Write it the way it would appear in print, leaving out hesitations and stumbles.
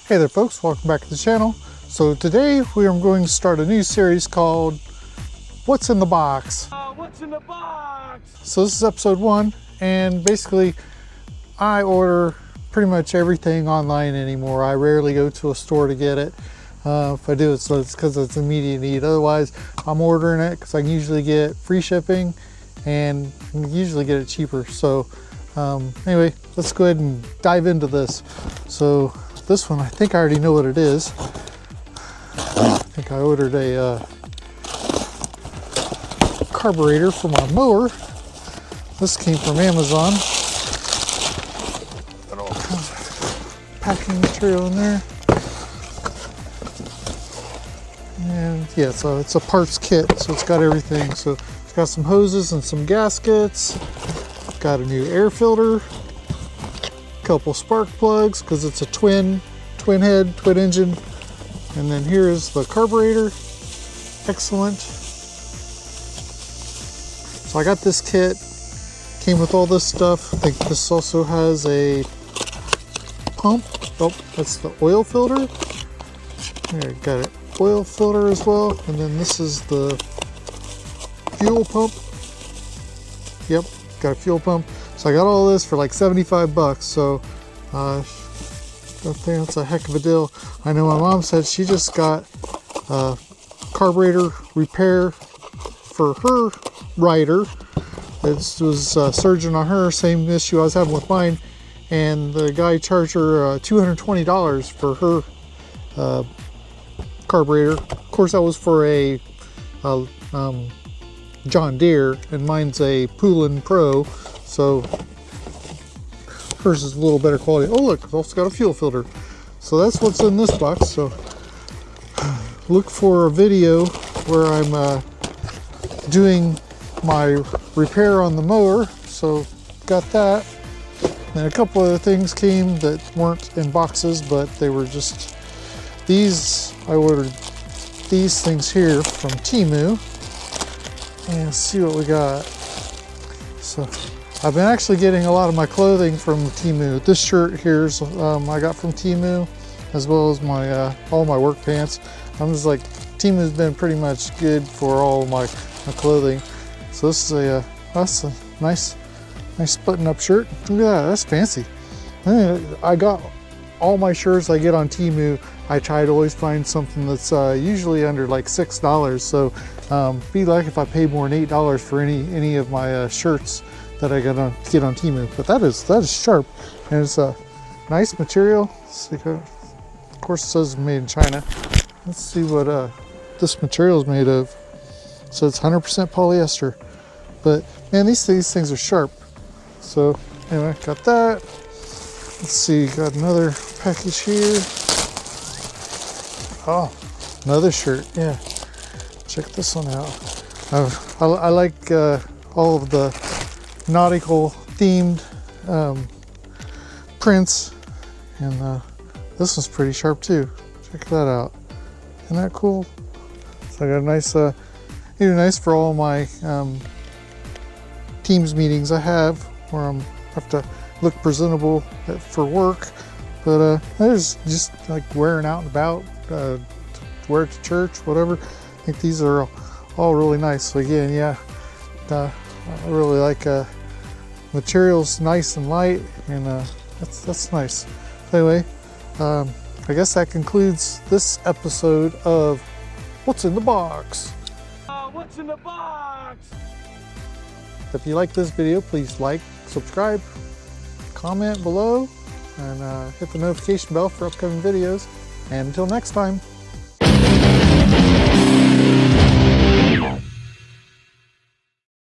Hey there folks, welcome back to the channel. So today we are going to start a new series called What's in the Box? What's in the box? So this is episode 1, and basically I order pretty much everything online anymore. I rarely go to a store to get it. If I do, it's because it's immediate need. Otherwise, I'm ordering it because I can usually get free shipping and usually get it cheaper. So anyway, let's go ahead and dive into this. So this one, I think I already know what it is. I think I ordered a carburetor for my mower. This came from Amazon. Packing material in there. And yeah, so it's a parts kit, so it's got everything. So it's got some hoses and some gaskets. Got a new air filter. Couple spark plugs because it's a twin head, twin engine. And then here is the carburetor. Excellent. So I got this kit, came with all this stuff. I think this also has a pump. Oh, that's the oil filter. There, got an oil filter as well. And then this is the fuel pump. Yep, got a fuel pump. So I got all this for like 75 bucks. So I think that's a heck of a deal. I know my mom said she just got a carburetor repair for her rider. It was surging on her, same issue I was having with mine. And the guy charged her $220 for her carburetor. Of course, that was for a John Deere, and mine's a Poulin Pro. So hers is a little better quality. Oh look, it's also got a fuel filter. So that's what's in this box. So look for a video where I'm doing my repair on the mower. So got that. And a couple other things came that weren't in boxes, but they were just these. I ordered these things here from Temu. And let's see what we got. So I've been actually getting a lot of my clothing from Temu. This shirt here's I got from Temu, as well as my all my work pants. I'm just like, Temu's been pretty much good for all my clothing. So this is that's a nice button-up shirt. Look at that, that's fancy. I got all my shirts I get on Temu. I try to always find something that's usually under like $6. So be like if I pay more than $8 for any of my shirts that I get on Temu. But that is sharp, and it's a nice material. Of course, it says made in China. Let's see what this material is made of. So it's 100% polyester. But man, these things are sharp. So anyway, got that. Let's see, got another package here. Oh, another shirt. Yeah, check this one out. I like all of the nautical themed prints, and this one's pretty sharp too. Check that out. Isn't that cool? So I got a nice, nice for all my Teams meetings I have, where I have to look presentable for work. But there's just like wearing out and about, to wear it to church, whatever. I think these are all really nice. So again, yeah, I really like materials, nice and light, and that's nice. Anyway, I guess that concludes this episode of What's in the Box? What's in the box? If you like this video, please like, subscribe, comment below, and hit the notification bell for upcoming videos. And until next time.